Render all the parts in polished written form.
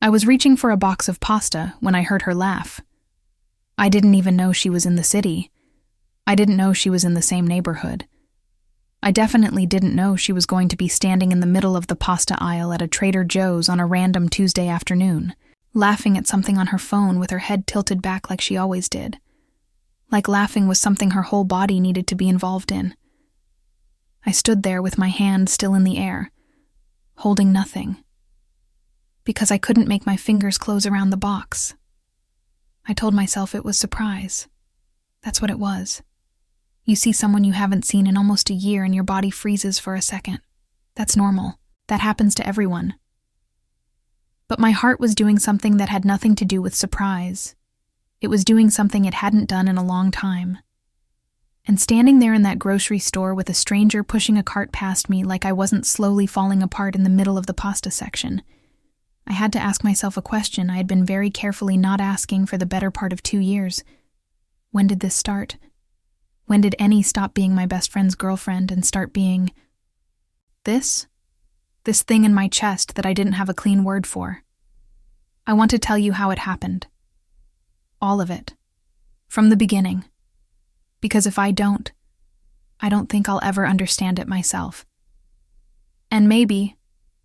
I was reaching for a box of pasta when I heard her laugh. I didn't even know she was in the city. I didn't know she was in the same neighborhood. I definitely didn't know she was going to be standing in the middle of the pasta aisle at a Trader Joe's on a random Tuesday afternoon, laughing at something on her phone with her head tilted back like she always did. Like laughing was something her whole body needed to be involved in. I stood there with my hand still in the air, holding nothing, because I couldn't make my fingers close around the box. I told myself it was surprise. That's what it was. You see someone you haven't seen in almost a year and your body freezes for a second. That's normal. That happens to everyone. But my heart was doing something that had nothing to do with surprise. It was doing something it hadn't done in a long time. And standing there in that grocery store with a stranger pushing a cart past me like I wasn't slowly falling apart in the middle of the pasta section, I had to ask myself a question I had been very carefully not asking for the better part of 2 years. When did this start? When did Annie stop being my best friend's girlfriend and start being this? This thing in my chest that I didn't have a clean word for. I want to tell you how it happened. All of it. From the beginning. Because if I don't think I'll ever understand it myself. And maybe,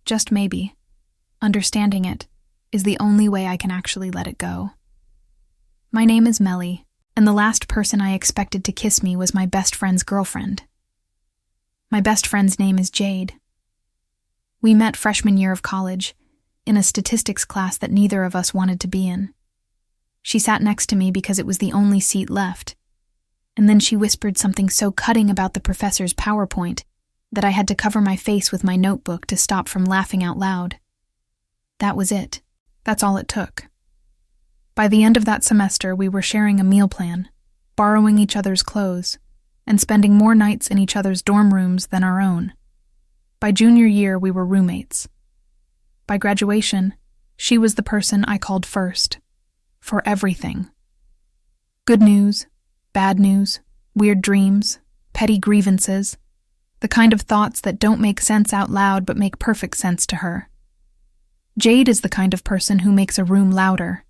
just maybe, understanding it is the only way I can actually let it go. My name is Melly, and the last person I expected to kiss me was my best friend's girlfriend. My best friend's name is Jade. We met freshman year of college, in a statistics class that neither of us wanted to be in. She sat next to me because it was the only seat left, and then she whispered something so cutting about the professor's PowerPoint that I had to cover my face with my notebook to stop from laughing out loud. That was it. That's all it took. By the end of that semester, we were sharing a meal plan, borrowing each other's clothes, and spending more nights in each other's dorm rooms than our own. By junior year, we were roommates. By graduation, she was the person I called first, for everything. Good news, bad news, weird dreams, petty grievances, the kind of thoughts that don't make sense out loud but make perfect sense to her. Jade is the kind of person who makes a room louder.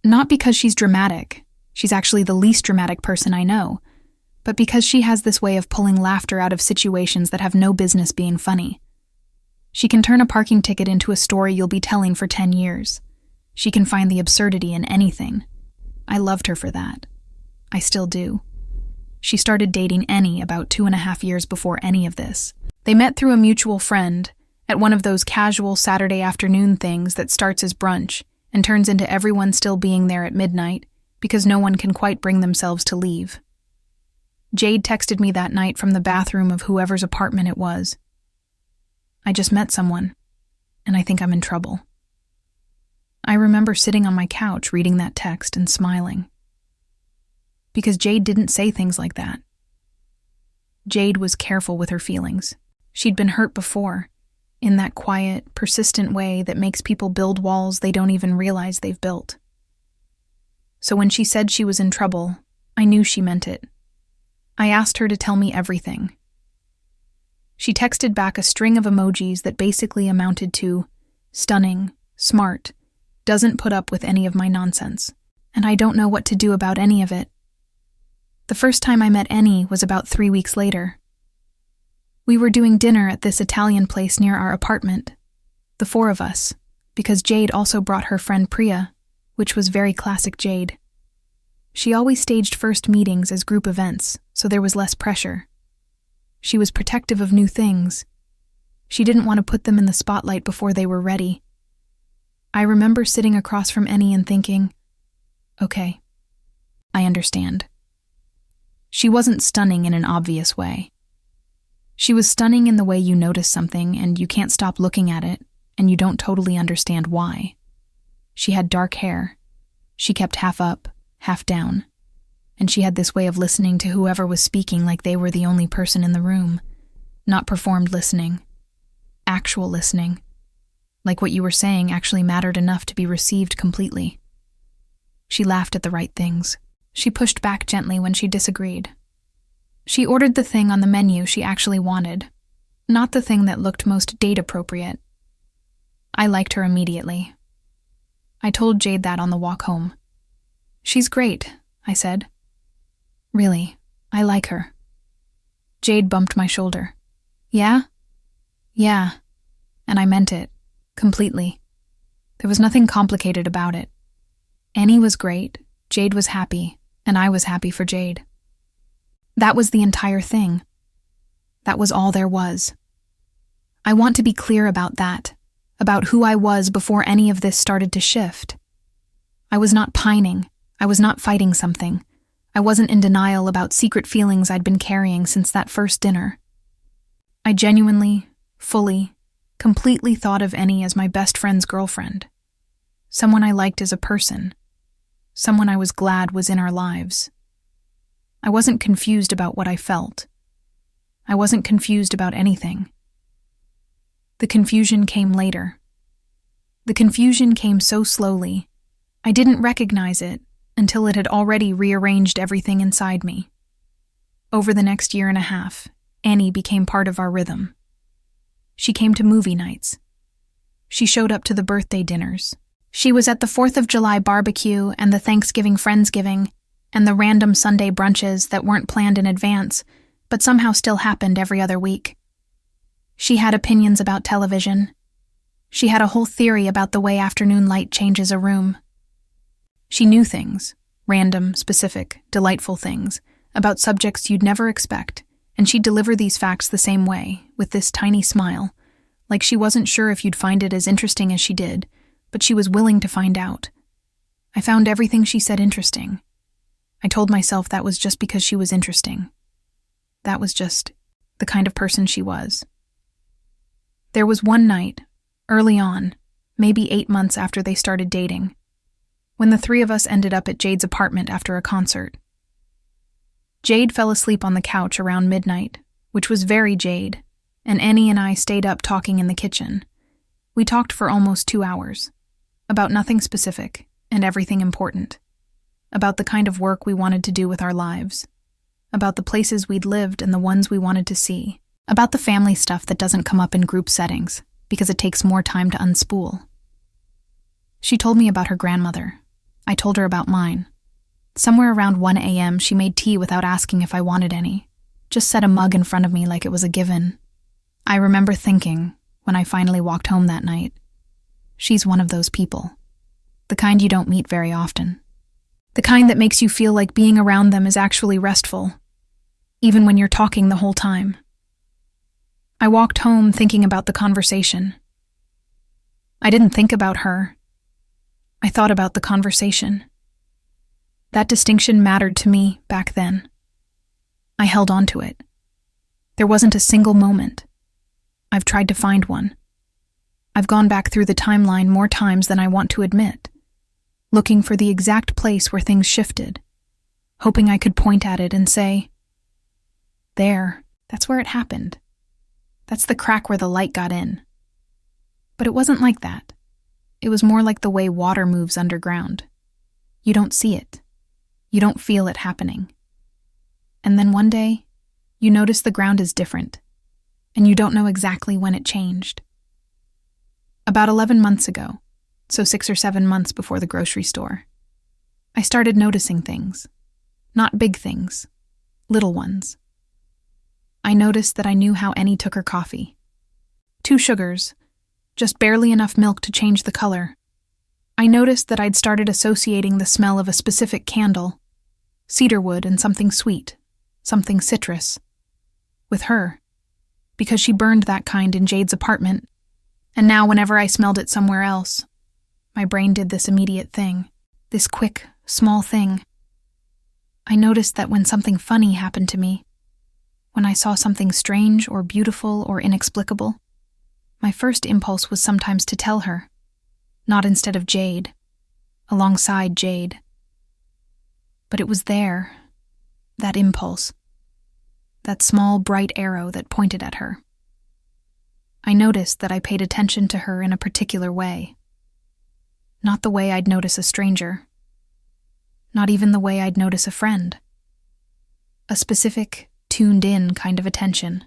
Not because she's dramatic, she's actually the least dramatic person I know, but because she has this way of pulling laughter out of situations that have no business being funny. She can turn a parking ticket into a story you'll be telling for 10 years. She can find the absurdity in anything. I loved her for that. I still do. She started dating Annie about 2.5 years before any of this. They met through a mutual friend at one of those casual Saturday afternoon things that starts as brunch and turns into everyone still being there at midnight because no one can quite bring themselves to leave. Jade texted me that night from the bathroom of whoever's apartment it was. I just met someone, and I think I'm in trouble. I remember sitting on my couch reading that text and smiling. Because Jade didn't say things like that. Jade was careful with her feelings. She'd been hurt before, in that quiet, persistent way that makes people build walls they don't even realize they've built. So when she said she was in trouble, I knew she meant it. I asked her to tell me everything. She texted back a string of emojis that basically amounted to stunning, smart, doesn't put up with any of my nonsense, and I don't know what to do about any of it. The first time I met Annie was about 3 weeks later. We were doing dinner at this Italian place near our apartment, the 4 of us, because Jade also brought her friend Priya, which was very classic Jade. She always staged first meetings as group events, so there was less pressure. She was protective of new things. She didn't want to put them in the spotlight before they were ready. I remember sitting across from Annie and thinking, okay, I understand. She wasn't stunning in an obvious way. She was stunning in the way you notice something and you can't stop looking at it, and you don't totally understand why. She had dark hair. She kept half up, half down. And she had this way of listening to whoever was speaking like they were the only person in the room. Not performed listening. Actual listening. Like what you were saying actually mattered enough to be received completely. She laughed at the right things. She pushed back gently when she disagreed. She ordered the thing on the menu she actually wanted, not the thing that looked most date-appropriate. I liked her immediately. I told Jade that on the walk home. "She's great," I said. "Really, I like her." Jade bumped my shoulder. "Yeah?" "Yeah." And I meant it, completely. There was nothing complicated about it. Annie was great, Jade was happy, and I was happy for Jade. That was the entire thing. That was all there was. I want to be clear about that, about who I was before any of this started to shift. I was not pining. I was not fighting something. I wasn't in denial about secret feelings I'd been carrying since that first dinner. I genuinely, fully, completely thought of Annie as my best friend's girlfriend. Someone I liked as a person. Someone I was glad was in our lives. I wasn't confused about what I felt. I wasn't confused about anything. The confusion came later. The confusion came so slowly, I didn't recognize it until it had already rearranged everything inside me. Over the next year and a half, Annie became part of our rhythm. She came to movie nights. She showed up to the birthday dinners. She was at the 4th of July barbecue and the Thanksgiving Friendsgiving and the random Sunday brunches that weren't planned in advance, but somehow still happened every other week. She had opinions about television. She had a whole theory about the way afternoon light changes a room. She knew things, random, specific, delightful things, about subjects you'd never expect, and she'd deliver these facts the same way, with this tiny smile, like she wasn't sure if you'd find it as interesting as she did, but she was willing to find out. I found everything she said interesting. I told myself that was just because she was interesting. That was just the kind of person she was. There was one night, early on, maybe 8 months after they started dating, when the three of us ended up at Jade's apartment after a concert. Jade fell asleep on the couch around midnight, which was very Jade, and Annie and I stayed up talking in the kitchen. We talked for almost 2 hours, about nothing specific and everything important, about the kind of work we wanted to do with our lives, about the places we'd lived and the ones we wanted to see, about the family stuff that doesn't come up in group settings because it takes more time to unspool. She told me about her grandmother. I told her about mine. Somewhere around 1 a.m., she made tea without asking if I wanted any, just set a mug in front of me like it was a given. I remember thinking, when I finally walked home that night, she's one of those people. The kind you don't meet very often. The kind that makes you feel like being around them is actually restful, even when you're talking the whole time. I walked home thinking about the conversation. I didn't think about her. I thought about the conversation. That distinction mattered to me back then. I held on to it. There wasn't a single moment. I've tried to find one. I've gone back through the timeline more times than I want to admit, looking for the exact place where things shifted, hoping I could point at it and say, "There, that's where it happened. That's the crack where the light got in." But it wasn't like that. It was more like the way water moves underground. You don't see it. You don't feel it happening. And then one day, you notice the ground is different, and you don't know exactly when it changed. About 11 months ago, so 6 or 7 months before the grocery store, I started noticing things. Not big things, little ones. I noticed that I knew how Annie took her coffee. 2 sugars, just barely enough milk to change the color. I noticed that I'd started associating the smell of a specific candle, cedarwood and something sweet, something citrus, with her, because she burned that kind in Jade's apartment, and now whenever I smelled it somewhere else, my brain did this immediate thing, this quick, small thing. I noticed that when something funny happened to me, when I saw something strange or beautiful or inexplicable, my first impulse was sometimes to tell her, not instead of Jade, alongside Jade. But it was there, that impulse, that small bright arrow that pointed at her. I noticed that I paid attention to her in a particular way. Not the way I'd notice a stranger. Not even the way I'd notice a friend. A specific, tuned-in kind of attention.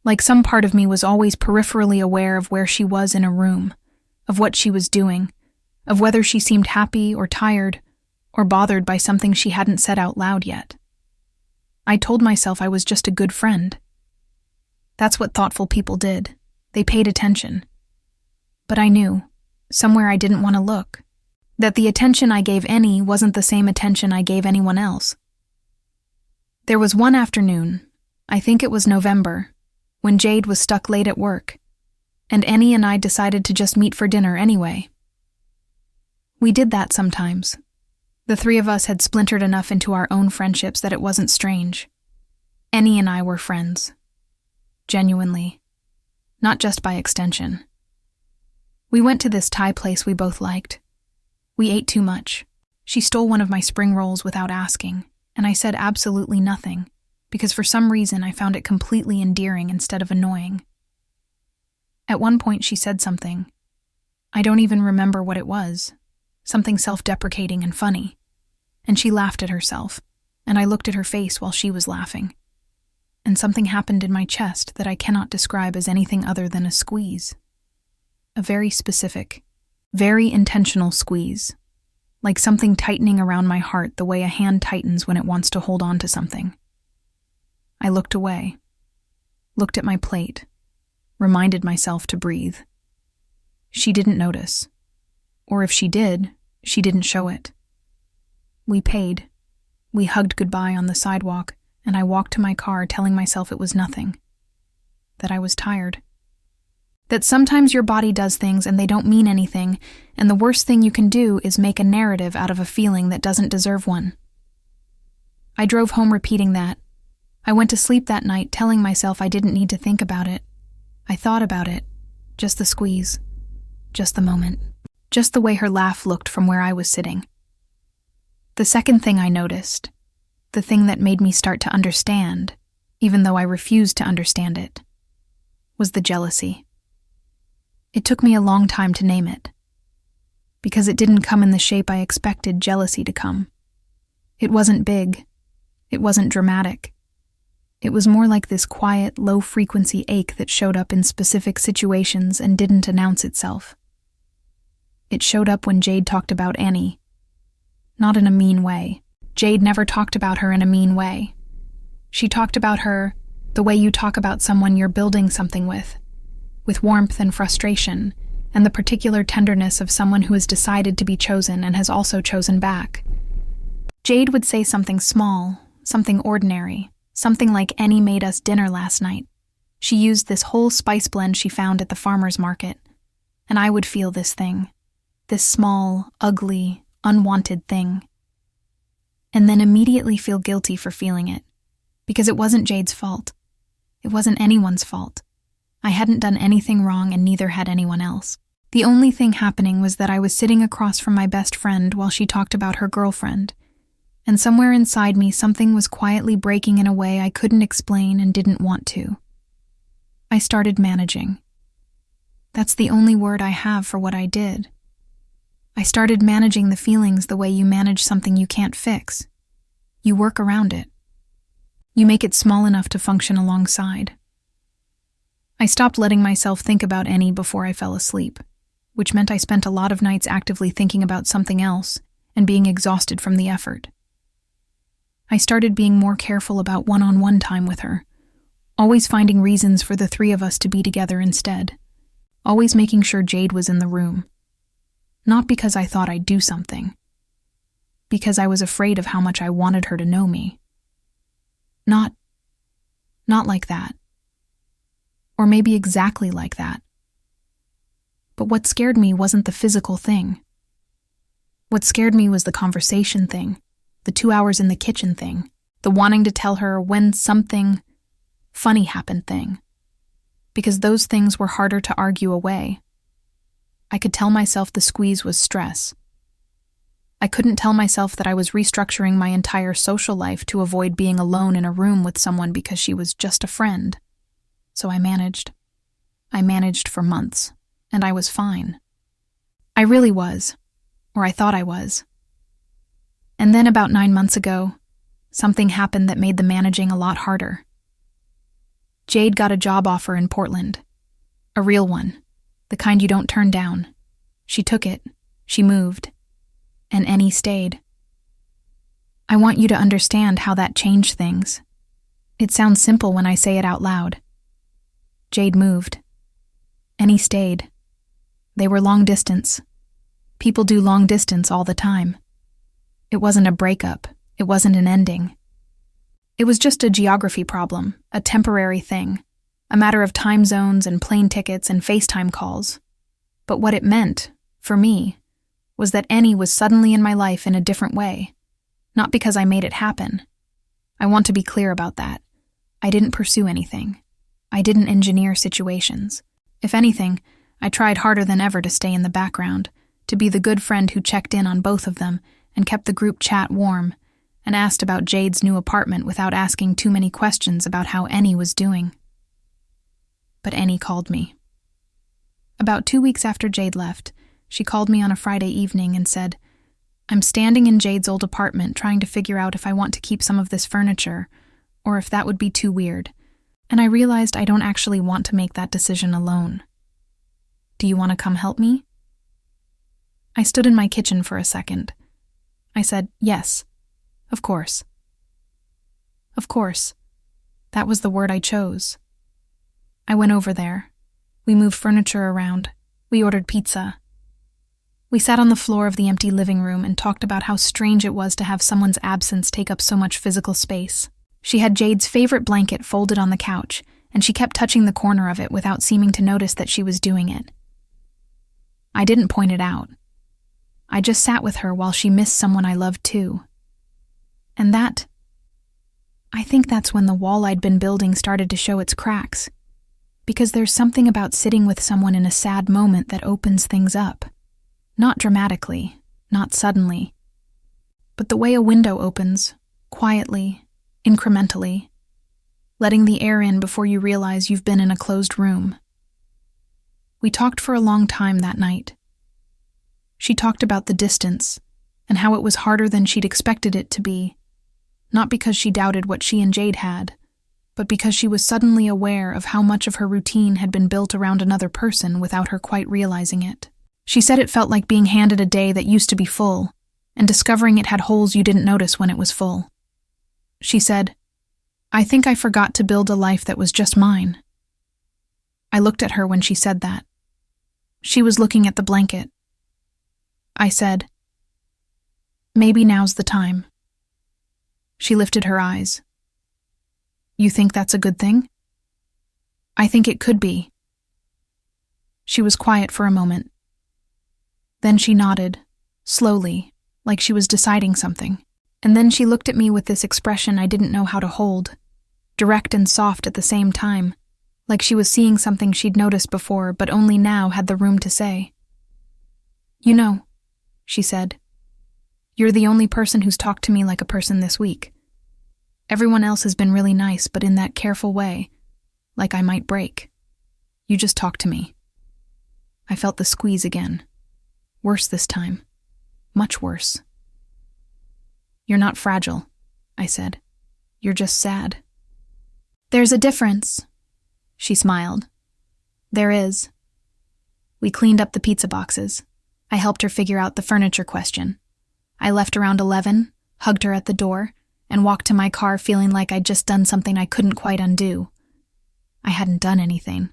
Like some part of me was always peripherally aware of where she was in a room, of what she was doing, of whether she seemed happy or tired or bothered by something she hadn't said out loud yet. I told myself I was just a good friend. That's what thoughtful people did. They paid attention. But I knew, somewhere I didn't want to look, that the attention I gave Annie wasn't the same attention I gave anyone else. There was one afternoon, I think it was November, when Jade was stuck late at work, and Annie and I decided to just meet for dinner anyway. We did that sometimes. The three of us had splintered enough into our own friendships that it wasn't strange. Annie and I were friends. Genuinely. Not just by extension. We went to this Thai place we both liked. We ate too much. She stole one of my spring rolls without asking, and I said absolutely nothing, because for some reason I found it completely endearing instead of annoying. At one point she said something. I don't even remember what it was. Something self-deprecating and funny. And she laughed at herself, and I looked at her face while she was laughing. And something happened in my chest that I cannot describe as anything other than a squeeze. A very specific, very intentional squeeze. Like something tightening around my heart the way a hand tightens when it wants to hold on to something. I looked away, looked at my plate, reminded myself to breathe. She didn't notice. Or if she did, she didn't show it. We paid. We hugged goodbye on the sidewalk, and I walked to my car telling myself it was nothing. That I was tired. That sometimes your body does things and they don't mean anything, and the worst thing you can do is make a narrative out of a feeling that doesn't deserve one. I drove home repeating that. I went to sleep that night telling myself I didn't need to think about it. I thought about it. Just the squeeze. Just the moment. Just the way her laugh looked from where I was sitting. The second thing I noticed, the thing that made me start to understand, even though I refused to understand it, was the jealousy. It took me a long time to name it, because it didn't come in the shape I expected jealousy to come. It wasn't big. It wasn't dramatic. It was more like this quiet, low-frequency ache that showed up in specific situations and didn't announce itself. It showed up when Jade talked about Annie. Not in a mean way. Jade never talked about her in a mean way. She talked about her the way you talk about someone you're building something with warmth and frustration, and the particular tenderness of someone who has decided to be chosen and has also chosen back. Jade would say something small, something ordinary, something like Annie made us dinner last night. She used this whole spice blend she found at the farmer's market, and I would feel this thing. This small, ugly, unwanted thing. And then immediately feel guilty for feeling it, because it wasn't Jade's fault. It wasn't anyone's fault. I hadn't done anything wrong and neither had anyone else. The only thing happening was that I was sitting across from my best friend while she talked about her girlfriend, and somewhere inside me something was quietly breaking in a way I couldn't explain and didn't want to. I started managing. That's the only word I have for what I did. I started managing the feelings the way you manage something you can't fix. You work around it. You make it small enough to function alongside. I stopped letting myself think about Annie before I fell asleep, which meant I spent a lot of nights actively thinking about something else and being exhausted from the effort. I started being more careful about one-on-one time with her, always finding reasons for the three of us to be together instead, always making sure Jade was in the room. Not because I thought I'd do something, because I was afraid of how much I wanted her to know me. Not like that. Or maybe exactly like that. But what scared me wasn't the physical thing. What scared me was the conversation thing, the 2 hours in the kitchen thing, the wanting to tell her when something funny happened thing. Because those things were harder to argue away. I could tell myself the squeeze was stress. I couldn't tell myself that I was restructuring my entire social life to avoid being alone in a room with someone because she was just a friend. So I managed. I managed for months, and I was fine. I really was, or I thought I was. And then about 9 months ago, something happened that made the managing a lot harder. Jade got a job offer in Portland. A real one, the kind you don't turn down. She took it, She moved, and Annie stayed. I want you to understand how that changed things. It sounds simple when I say it out loud. Jade moved. Annie stayed. They were long distance. People do long distance all the time. It wasn't a breakup. It wasn't an ending. It was just a geography problem, a temporary thing, a matter of time zones and plane tickets and FaceTime calls. But what it meant, for me, was that Annie was suddenly in my life in a different way, not because I made it happen. I want to be clear about that. I didn't pursue anything. I didn't engineer situations. If anything, I tried harder than ever to stay in the background, to be the good friend who checked in on both of them and kept the group chat warm, and asked about Jade's new apartment without asking too many questions about how Annie was doing. But Annie called me. About 2 weeks after Jade left, she called me on a Friday evening and said, "I'm standing in Jade's old apartment trying to figure out if I want to keep some of this furniture, or if that would be too weird, and I realized I don't actually want to make that decision alone. Do you want to come help me?" I stood in my kitchen for a second. I said, "Yes, of course." Of course. That was the word I chose. I went over there. We moved furniture around. We ordered pizza. We sat on the floor of the empty living room and talked about how strange it was to have someone's absence take up so much physical space. She had Jade's favorite blanket folded on the couch, and she kept touching the corner of it without seeming to notice that she was doing it. I didn't point it out. I just sat with her while she missed someone I loved too. And I think that's when the wall I'd been building started to show its cracks. Because there's something about sitting with someone in a sad moment that opens things up. Not dramatically, not suddenly, but the way a window opens, quietly, incrementally, letting the air in before you realize you've been in a closed room. We talked for a long time that night. She talked about the distance and how it was harder than she'd expected it to be, not because she doubted what she and Jade had, but because she was suddenly aware of how much of her routine had been built around another person without her quite realizing it. She said it felt like being handed a day that used to be full, and discovering it had holes you didn't notice when it was full. She said, "I think I forgot to build a life that was just mine." I looked at her when she said that. She was looking at the blanket. I said, "Maybe now's the time." She lifted her eyes. "You think that's a good thing?" "I think it could be." She was quiet for a moment. Then she nodded, slowly, like she was deciding something. And then she looked at me with this expression I didn't know how to hold, direct and soft at the same time, like she was seeing something she'd noticed before but only now had the room to say. "You know," she said, "you're the only person who's talked to me like a person this week. Everyone else has been really nice, but in that careful way, like I might break. You just talk to me." I felt the squeeze again. Worse this time. Much worse. "You're not fragile," I said. "You're just sad." "There's a difference," she smiled. "There is." We cleaned up the pizza boxes. I helped her figure out the furniture question. I left around 11, hugged her at the door, and walked to my car feeling like I'd just done something I couldn't quite undo. I hadn't done anything.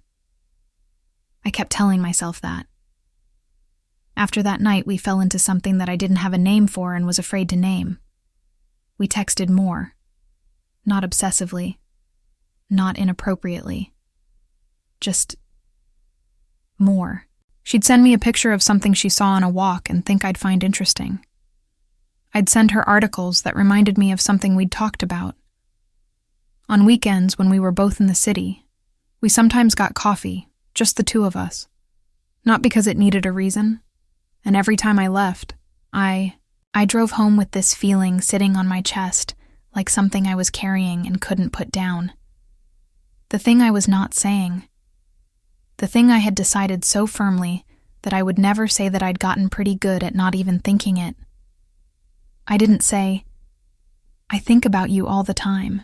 I kept telling myself that. After that night, we fell into something that I didn't have a name for and was afraid to name. We texted more. Not obsessively. Not inappropriately. Just more. She'd send me a picture of something she saw on a walk and think I'd find interesting. I'd send her articles that reminded me of something we'd talked about. On weekends, when we were both in the city, we sometimes got coffee, just the two of us. Not because it needed a reason. And every time I left, I drove home with this feeling sitting on my chest, like something I was carrying and couldn't put down. The thing I was not saying. The thing I had decided so firmly that I would never say that I'd gotten pretty good at not even thinking it. I didn't say, "I think about you all the time."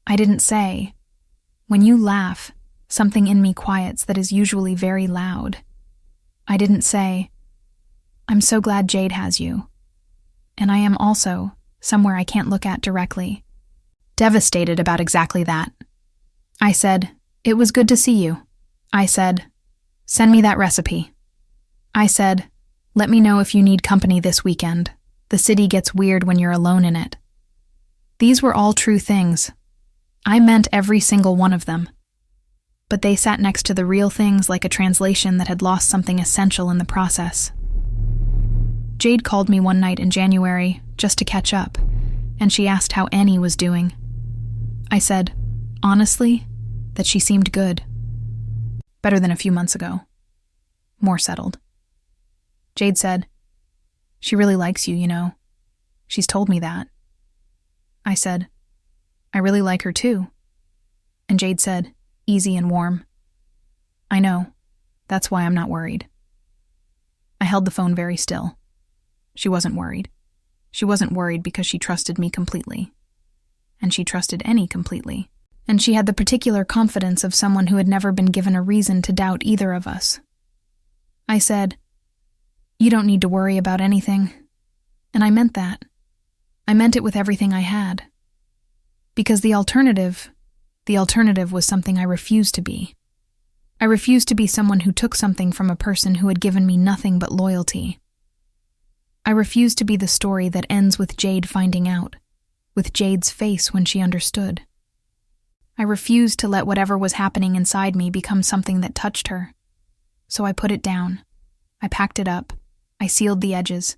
I didn't say, "When you laugh, something in me quiets that is usually very loud." I didn't say, I'm so glad Jade has you. And I am also somewhere I can't look at directly. Devastated about exactly that. I said, "It was good to see you." I said, "Send me that recipe." I said, "Let me know if you need company this weekend. The city gets weird when you're alone in it." These were all true things. I meant every single one of them. But they sat next to the real things like a translation that had lost something essential in the process. Jade called me one night in January just to catch up, and she asked how Annie was doing. I said, honestly, that she seemed good. Better than a few months ago. More settled. Jade said, "She really likes you, you know. She's told me that." I said, "I really like her too." And Jade said, easy and warm, "I know. That's why I'm not worried." I held the phone very still. She wasn't worried. She wasn't worried because she trusted me completely. And she trusted Annie completely. And she had the particular confidence of someone who had never been given a reason to doubt either of us. I said, "You don't need to worry about anything." And I meant that. I meant it with everything I had. Because the alternative was something I refused to be. I refused to be someone who took something from a person who had given me nothing but loyalty. I refused to be the story that ends with Jade finding out, with Jade's face when she understood. I refused to let whatever was happening inside me become something that touched her. So I put it down. I packed it up. I sealed the edges.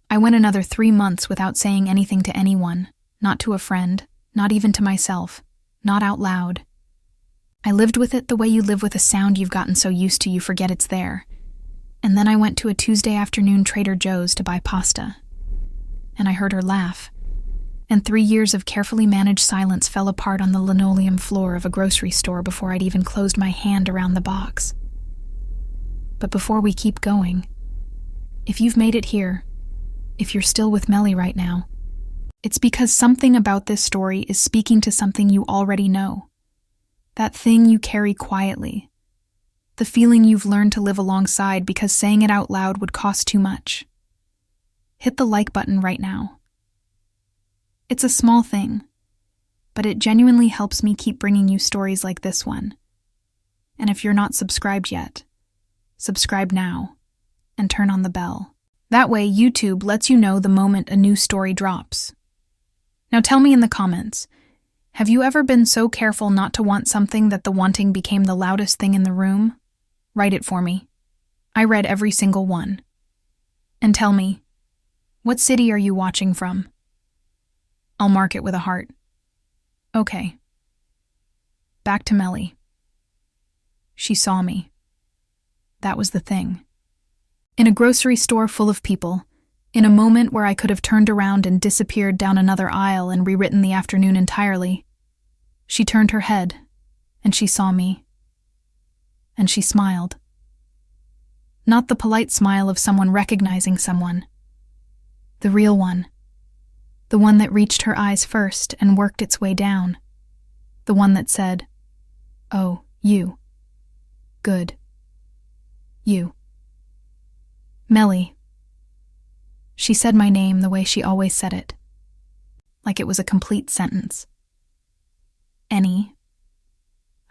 I went another 3 months without saying anything to anyone, not to a friend, not even to myself, not out loud. I lived with it the way you live with a sound you've gotten so used to you forget it's there. And then I went to a Tuesday afternoon Trader Joe's to buy pasta. And I heard her laugh. And 3 years of carefully managed silence fell apart on the linoleum floor of a grocery store before I'd even closed my hand around the box. But before we keep going, if you've made it here, if you're still with Melly right now, it's because something about this story is speaking to something you already know. That thing you carry quietly. The feeling you've learned to live alongside because saying it out loud would cost too much. Hit the like button right now. It's a small thing, but it genuinely helps me keep bringing you stories like this one. And if you're not subscribed yet, subscribe now and turn on the bell. That way, YouTube lets you know the moment a new story drops. Now tell me in the comments, have you ever been so careful not to want something that the wanting became the loudest thing in the room? Write it for me. I read every single one. And tell me, what city are you watching from? I'll mark it with a heart. Okay. Back to Melly. She saw me. That was the thing. In a grocery store full of people, in a moment where I could have turned around and disappeared down another aisle and rewritten the afternoon entirely, she turned her head, and she saw me. And she smiled. Not the polite smile of someone recognizing someone. The real one. The one that reached her eyes first and worked its way down. The one that said, "Oh, you. Good. You." Melly. She said my name the way she always said it. Like it was a complete sentence. Annie.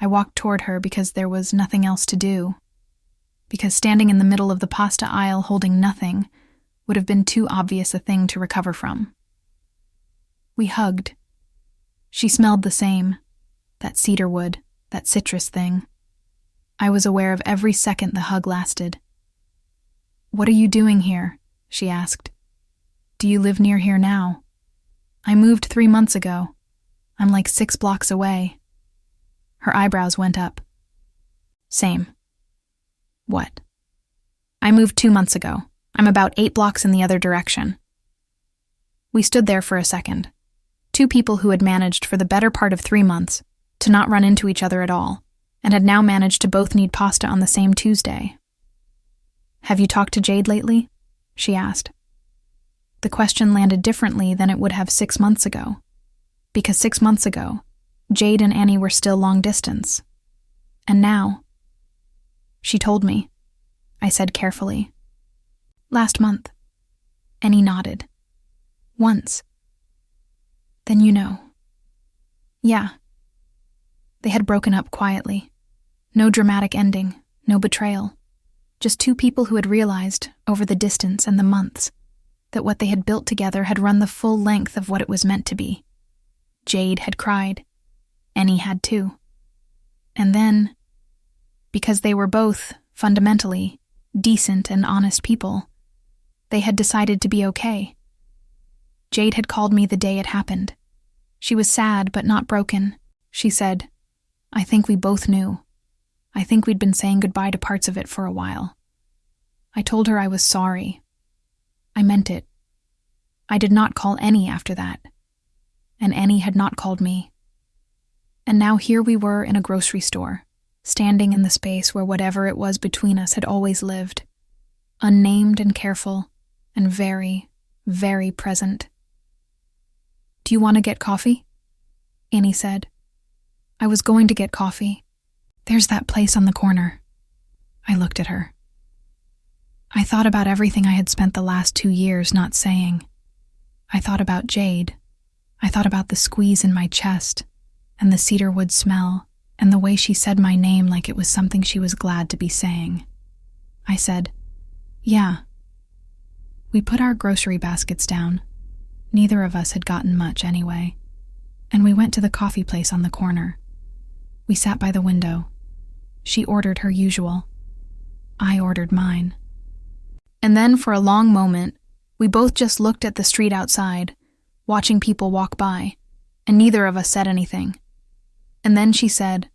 I walked toward her because there was nothing else to do. Because standing in the middle of the pasta aisle holding nothing would have been too obvious a thing to recover from. We hugged. She smelled the same. That cedar wood, that citrus thing. I was aware of every second the hug lasted. "What are you doing here?" she asked. "Do you live near here now?" "I moved 3 months ago. I'm like 6 blocks away." Her eyebrows went up. "Same." "What?" "I moved 2 months ago. I'm about 8 blocks in the other direction." We stood there for a second. 2 people who had managed for the better part of 3 months to not run into each other at all, and had now managed to both need pasta on the same Tuesday. "Have you talked to Jade lately?" she asked. The question landed differently than it would have 6 months ago, because 6 months ago, Jade and Annie were still long distance. And now, she told me, I said carefully. Last month. Annie nodded. Once. Then you know. Yeah. They had broken up quietly. No dramatic ending, no betrayal. Just two people who had realized, over the distance and the months, that what they had built together had run the full length of what it was meant to be. Jade had cried. Annie had too. And then, because they were both, fundamentally, decent and honest people, they had decided to be okay. Jade had called me the day it happened. She was sad but not broken. She said, I think we both knew. I think we'd been saying goodbye to parts of it for a while. I told her I was sorry. I meant it. I did not call Annie after that. And Annie had not called me. And now here we were in a grocery store, standing in the space where whatever it was between us had always lived, unnamed and careful, and very, very present. Do you want to get coffee? Annie said. I was going to get coffee. There's that place on the corner. I looked at her. I thought about everything I had spent the last 2 years not saying. I thought about Jade. I thought about the squeeze in my chest, and the cedarwood smell, and the way she said my name like it was something she was glad to be saying. I said, yeah. We put our grocery baskets down. Neither of us had gotten much anyway. And we went to the coffee place on the corner. We sat by the window. She ordered her usual. I ordered mine. And then for a long moment, we both just looked at the street outside, watching people walk by, and neither of us said anything. And then she said,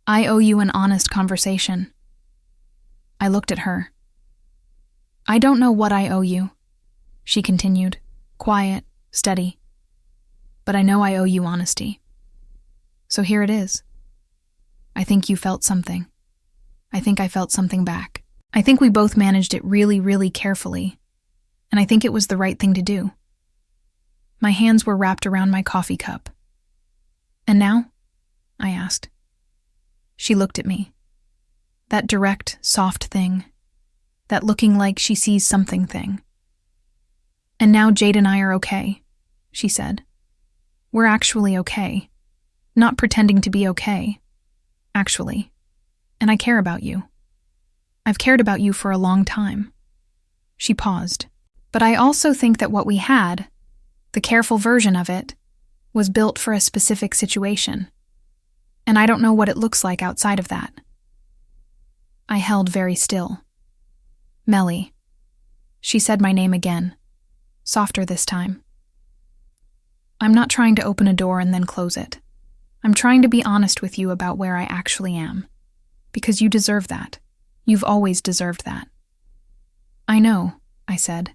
I owe you an honest conversation. I looked at her. I don't know what I owe you, she continued, quiet, steady. But I know I owe you honesty. So here it is. I think you felt something. I think I felt something back. I think we both managed it really, really carefully, and I think it was the right thing to do. My hands were wrapped around my coffee cup. And now? I asked. She looked at me. That direct, soft thing. That looking like she sees something thing. And now Jade and I are okay, she said. We're actually okay. Not pretending to be okay. Actually. And I care about you. I've cared about you for a long time. She paused. But I also think that what we had, the careful version of it, was built for a specific situation. And I don't know what it looks like outside of that. I held very still. Melly. She said my name again, softer this time. I'm not trying to open a door and then close it. I'm trying to be honest with you about where I actually am. Because you deserve that. You've always deserved that. I know, I said.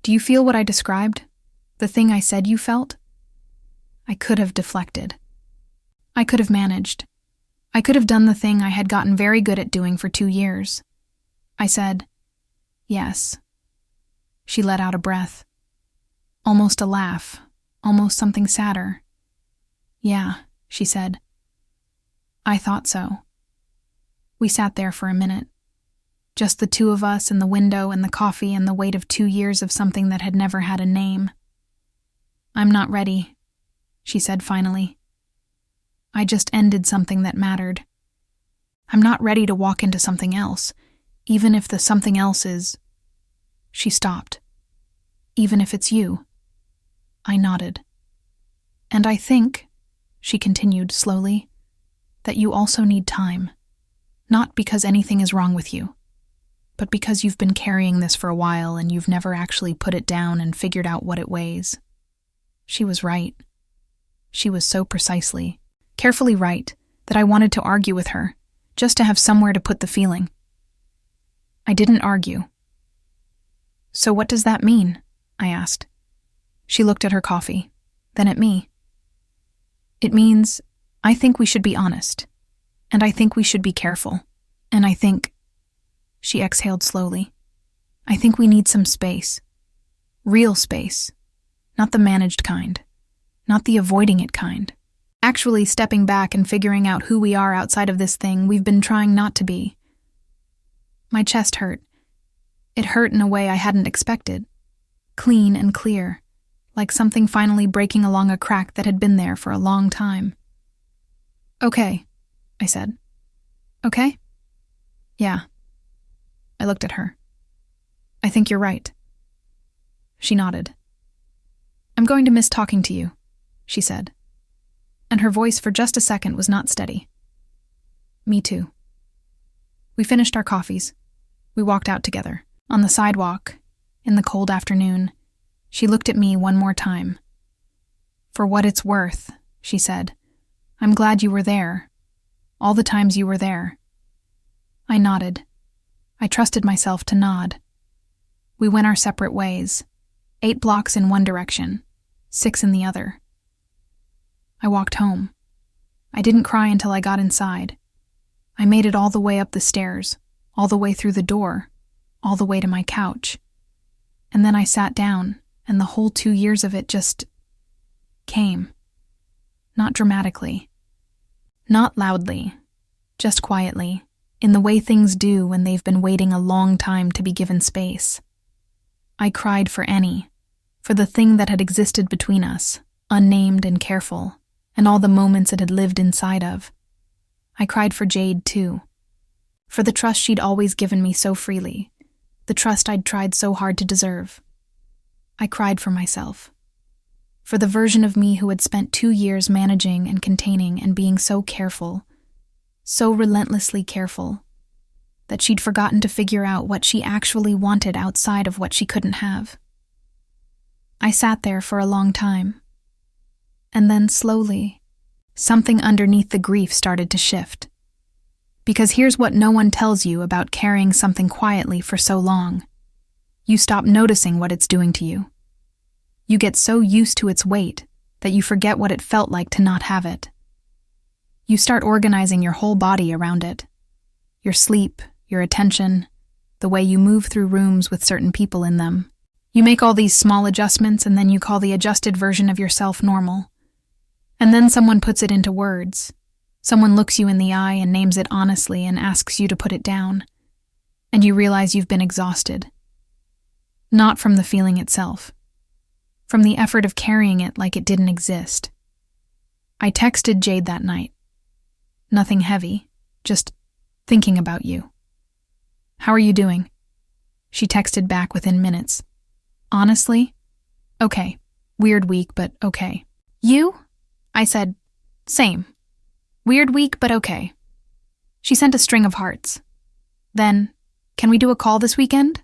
Do you feel what I described? The thing I said you felt? I could have deflected. I could have managed. I could have done the thing I had gotten very good at doing for 2 years. I said, yes. She let out a breath. Almost a laugh, almost something sadder. Yeah, she said. I thought so. We sat there for a minute. Just the two of us and the window and the coffee and the weight of 2 years of something that had never had a name. I'm not ready, she said finally. I just ended something that mattered. I'm not ready to walk into something else, even if the something else is... She stopped. Even if it's you. I nodded. And I think, she continued slowly, that you also need time. Not because anything is wrong with you, but because you've been carrying this for a while and you've never actually put it down and figured out what it weighs. She was right. She was so precisely, carefully right, that I wanted to argue with her, just to have somewhere to put the feeling. I didn't argue. So what does that mean? I asked. She looked at her coffee, then at me. It means, I think we should be honest, and I think we should be careful, and I think... She exhaled slowly. I think we need some space. Real space. Not the managed kind. Not the avoiding it kind. Actually stepping back and figuring out who we are outside of this thing we've been trying not to be. My chest hurt. It hurt in a way I hadn't expected. Clean and clear, like something finally breaking along a crack that had been there for a long time. "Okay," I said. "Okay?" "Yeah." I looked at her. "I think you're right." She nodded. "I'm going to miss talking to you," she said. And her voice for just a second was not steady. "Me too." We finished our coffees. We walked out together. On the sidewalk, in the cold afternoon, she looked at me one more time. "For what it's worth," she said, "I'm glad you were there. All the times you were there." I nodded. I trusted myself to nod. We went our separate ways. 8 blocks in one direction, 6 in the other. I walked home. I didn't cry until I got inside. I made it all the way up the stairs, all the way through the door, all the way to my couch. And then I sat down, and the whole 2 years of it just came. Not dramatically. Not loudly. Just quietly, in the way things do when they've been waiting a long time to be given space. I cried for Annie, for the thing that had existed between us, unnamed and careful, and all the moments it had lived inside of. I cried for Jade, too. For the trust she'd always given me so freely, the trust I'd tried so hard to deserve. I cried for myself. For the version of me who had spent 2 years managing and containing and being so careful, so relentlessly careful, that she'd forgotten to figure out what she actually wanted outside of what she couldn't have. I sat there for a long time. And then slowly, something underneath the grief started to shift. Because here's what no one tells you about carrying something quietly for so long. You stop noticing what it's doing to you. You get so used to its weight that you forget what it felt like to not have it. You start organizing your whole body around it. Your sleep, your attention, the way you move through rooms with certain people in them. You make all these small adjustments and then you call the adjusted version of yourself normal. And then someone puts it into words. Someone looks you in the eye and names it honestly and asks you to put it down. And you realize you've been exhausted. Not from the feeling itself. From the effort of carrying it like it didn't exist. I texted Jade that night. Nothing heavy, just thinking about you. "How are you doing?" She texted back within minutes. "Honestly? Okay. Weird week, but okay." "You?" I said, "Same. Weird week, but okay." She sent a string of hearts. Then, "Can we do a call this weekend?"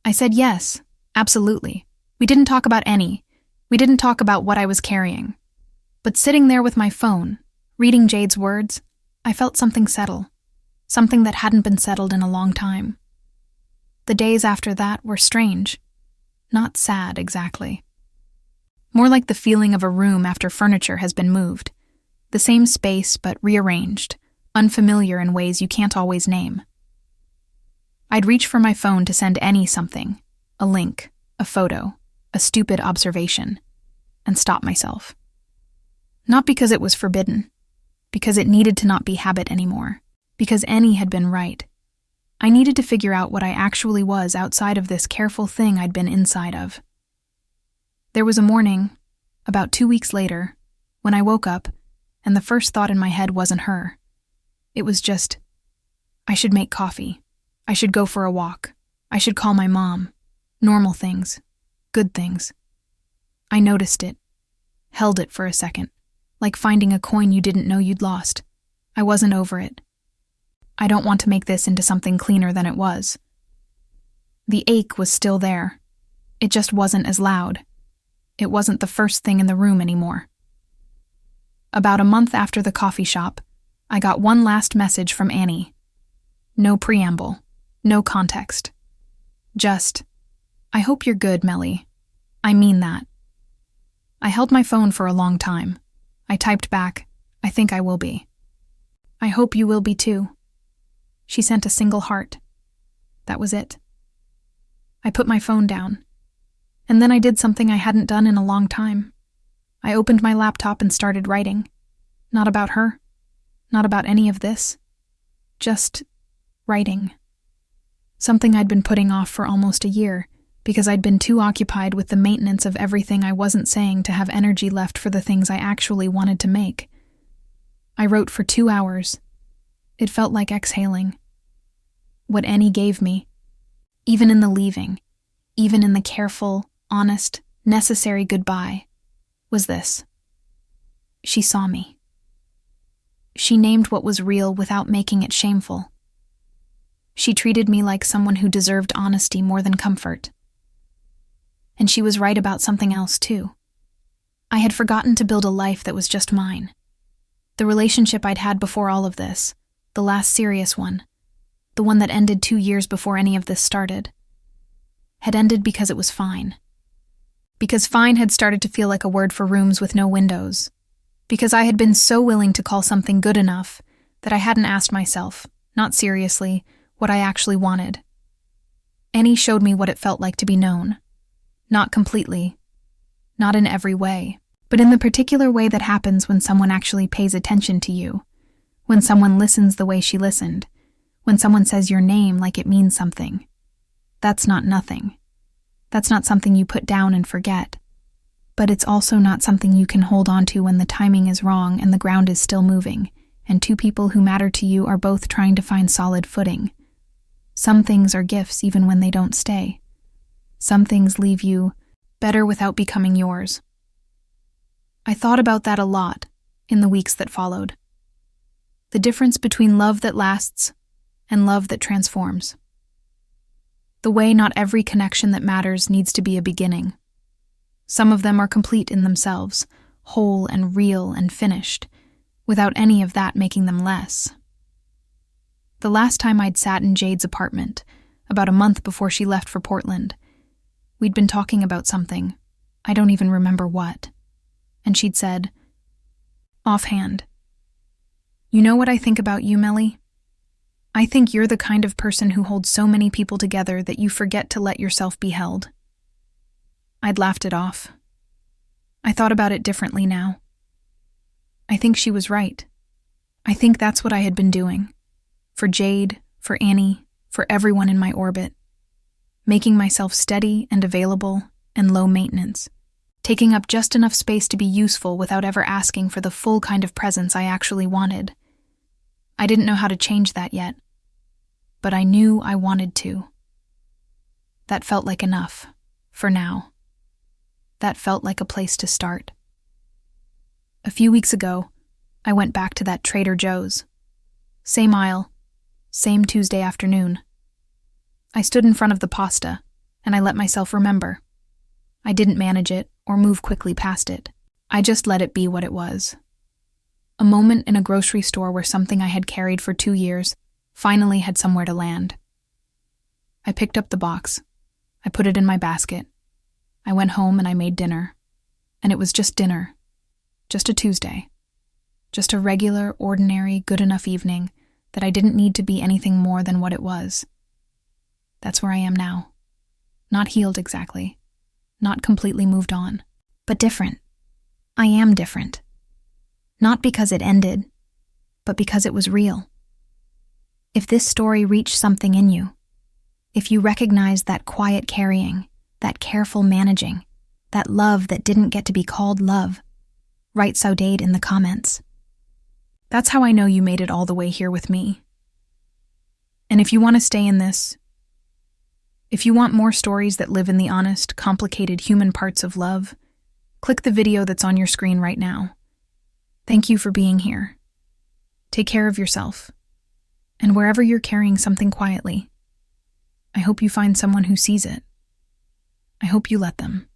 I said yes, absolutely. We didn't talk about any. We didn't talk about what I was carrying. But sitting there with my phone, reading Jade's words, I felt something settle. Something that hadn't been settled in a long time. The days after that were strange. Not sad, exactly. More like the feeling of a room after furniture has been moved. The same space, but rearranged, unfamiliar in ways you can't always name. I'd reach for my phone to send Annie something, a link, a photo, a stupid observation, and stop myself. Not because it was forbidden, because it needed to not be habit anymore, because Annie had been right. I needed to figure out what I actually was outside of this careful thing I'd been inside of. There was a morning, about 2 weeks later, when I woke up, and the first thought in my head wasn't her. It was just, I should make coffee. I should go for a walk. I should call my mom. Normal things. Good things. I noticed it. Held it for a second. Like finding a coin you didn't know you'd lost. I wasn't over it. I don't want to make this into something cleaner than it was. The ache was still there. It just wasn't as loud. It wasn't the first thing in the room anymore. About a month after the coffee shop, I got one last message from Annie. No preamble. No context. Just, I hope you're good, Melly. I mean that. I held my phone for a long time. I typed back, I think I will be. I hope you will be too. She sent a single heart. That was it. I put my phone down. And then I did something I hadn't done in a long time. I opened my laptop and started writing. Not about her. Not about any of this. Just writing. something I'd been putting off for almost a year because I'd been too occupied with the maintenance of everything I wasn't saying to have energy left for the things I actually wanted to make. I wrote for 2 hours. It felt like exhaling. What Annie gave me, even in the leaving, even in the careful, honest, necessary goodbye, was this. She saw me. She named what was real without making it shameful. She treated me like someone who deserved honesty more than comfort. And she was right about something else, too. I had forgotten to build a life that was just mine. The relationship I'd had before all of this, the last serious one, the one that ended 2 years before any of this started, had ended because it was fine. Because fine had started to feel like a word for rooms with no windows. Because I had been so willing to call something good enough that I hadn't asked myself, not seriously, what I actually wanted. Annie showed me what it felt like to be known. Not completely. Not in every way. But in the particular way that happens when someone actually pays attention to you. When someone listens the way she listened. When someone says your name like it means something. That's not nothing. That's not something you put down and forget. But it's also not something you can hold on to when the timing is wrong and the ground is still moving, and two people who matter to you are both trying to find solid footing. Some things are gifts even when they don't stay. Some things leave you better without becoming yours. I thought about that a lot in the weeks that followed. The difference between love that lasts and love that transforms. The way not every connection that matters needs to be a beginning. Some of them are complete in themselves, whole and real and finished, without any of that making them less. The last time I'd sat in Jade's apartment, about a month before she left for Portland, we'd been talking about something, I don't even remember what, and she'd said, offhand, "You know what I think about you, Melly? I think you're the kind of person who holds so many people together that you forget to let yourself be held." I'd laughed it off. I thought about it differently now. I think she was right. I think that's what I had been doing. For Jade, for Annie, for everyone in my orbit. Making myself steady and available and low maintenance. Taking up just enough space to be useful without ever asking for the full kind of presence I actually wanted. I didn't know how to change that yet. But I knew I wanted to. That felt like enough, for now. That felt like a place to start. A few weeks ago, I went back to that Trader Joe's. Same aisle, same Tuesday afternoon. I stood in front of the pasta, and I let myself remember. I didn't manage it or move quickly past it. I just let it be what it was. A moment in a grocery store where something I had carried for 2 years finally had somewhere to land. I picked up the box. I put it in my basket. I went home and I made dinner. And it was just dinner. Just a Tuesday. Just a regular, ordinary, good enough evening that I didn't need to be anything more than what it was. That's where I am now. Not healed exactly. Not completely moved on. But different. I am different. Not because it ended, but because it was real. If this story reached something in you, if you recognize that quiet carrying, that careful managing, that love that didn't get to be called love, write Saudade in the comments. That's how I know you made it all the way here with me. And if you want to stay in this, if you want more stories that live in the honest, complicated human parts of love, click the video that's on your screen right now. Thank you for being here. Take care of yourself. And wherever you're carrying something quietly, I hope you find someone who sees it. I hope you let them.